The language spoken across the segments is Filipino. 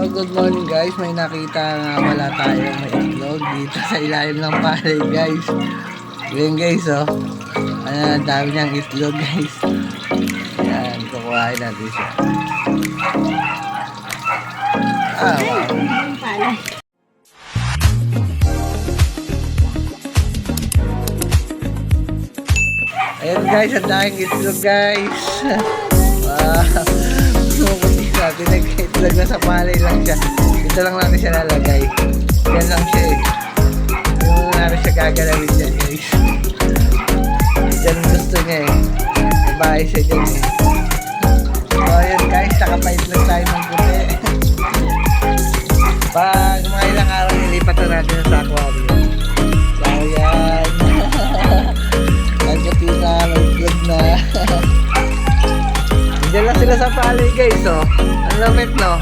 So good morning guys, may nakita nga wala tayong may itlog dito sa ilalim ng palay guys. Yan guys oh. Ang dami niyang itlog guys. Yan, kukuhain natin siya. Ah, wow. Ayan guys, ang daming itlog guys. Wow. Sumukuti natin, nag-itlog na sa palay lang siya. Dito lang natin siya lalagay. Yan lang siya eh. Hindi mo natin siya gagalawin dyan guys. Yan gusto niya eh. May bahay siya dyan eh. So ayan guys, nakapaitlog tayo ng puti. Pag mga ilang araw nilipat na natin sa aquarium. So ayan. Nagputi na, nag-itlog na. Diyan lang sila sa palay guys oh. Ang lamit no.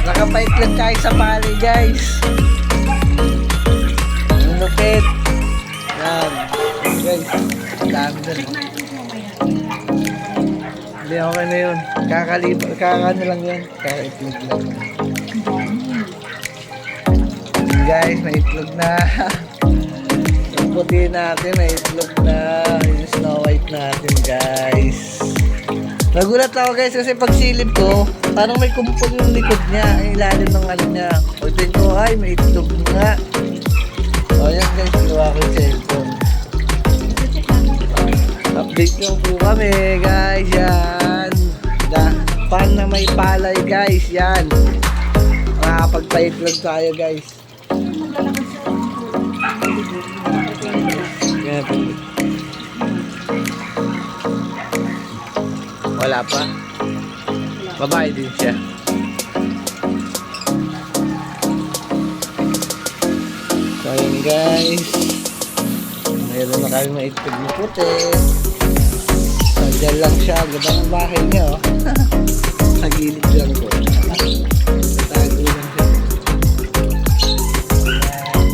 Nakapaitlog tayo sa palay guys. Ang lupit. Yan. Guys. Dami na no. Hindi okay na yun. Kakano lang yun. Kakaitlog lang. Guys, may itlog na. Yung puti natin, may itlog na. Yung Snow White natin guys. Nagulat ako guys kasi pag silip ko, parang may kumpol yung likod niya, ang ilalim ng ano niya. Pagdating ko, ay may itlog nga. O yan guys, luwa ko yung cellphone. Update nyo po kami guys, yan. Pan na may palay guys, yan. Makakapagpa-itlog tayo guys. Yan po. Wala pa. Babae din siya. So ayun guys. Mayroon na kami maitlog na puti. So dyan lang siya. Ganda ng bahay niya oh. Sa gilid lang ko. Tago lang siya.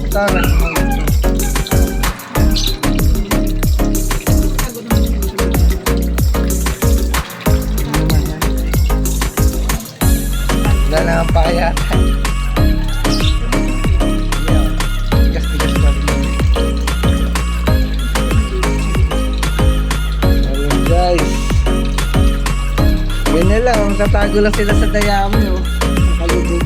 Ito na. Wala na ang pakayatan. Tigas-tigas pa rin. Ayun guys. Ganyan lang. Tatago lang sila sa dayami oh. Nakalubog.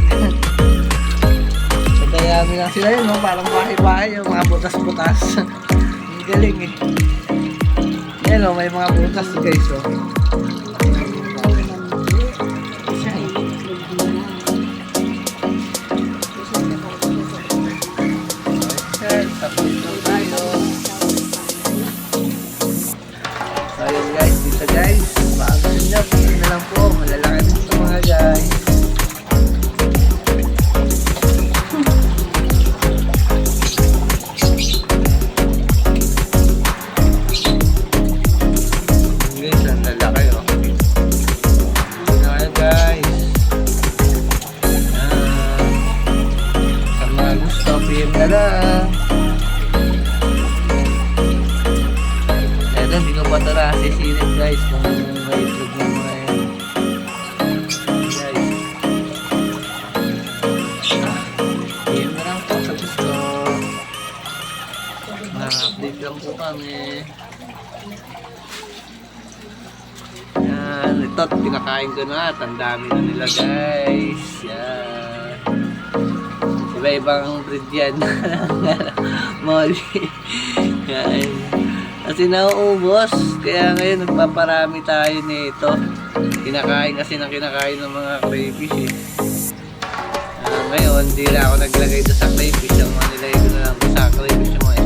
Sa dayami lang sila yun oh. Parang bahay-bahay yung mga butas-butas. Ang galing eh. Yan oh. May mga butas guys oh. Ayun guys, dito guys, maagal nyo, pili na lang po, malalaki din ito mga guys. Guys, ang lalaki oh. Ayun guys. Sa mga gusto, PM na lang. Hindi ko pa tara sisilip guys kung may itlog na mga yun guys. Yun na lang po sa gusto. Mga-update lang po kami. Yan, ito pinakain ko na at ang dami na nila guys. Yan, iba-ibang breed yan. Molly. Yan. Kasi nauubos, kaya ngayon nagpaparami tayo nito. Kinakain kasi ng kinakain ng mga crayfish eh. Ngayon, hindi na ako naglagay doon sa crayfish. Ang mga nilagay ko na lang sa crayfish yung mga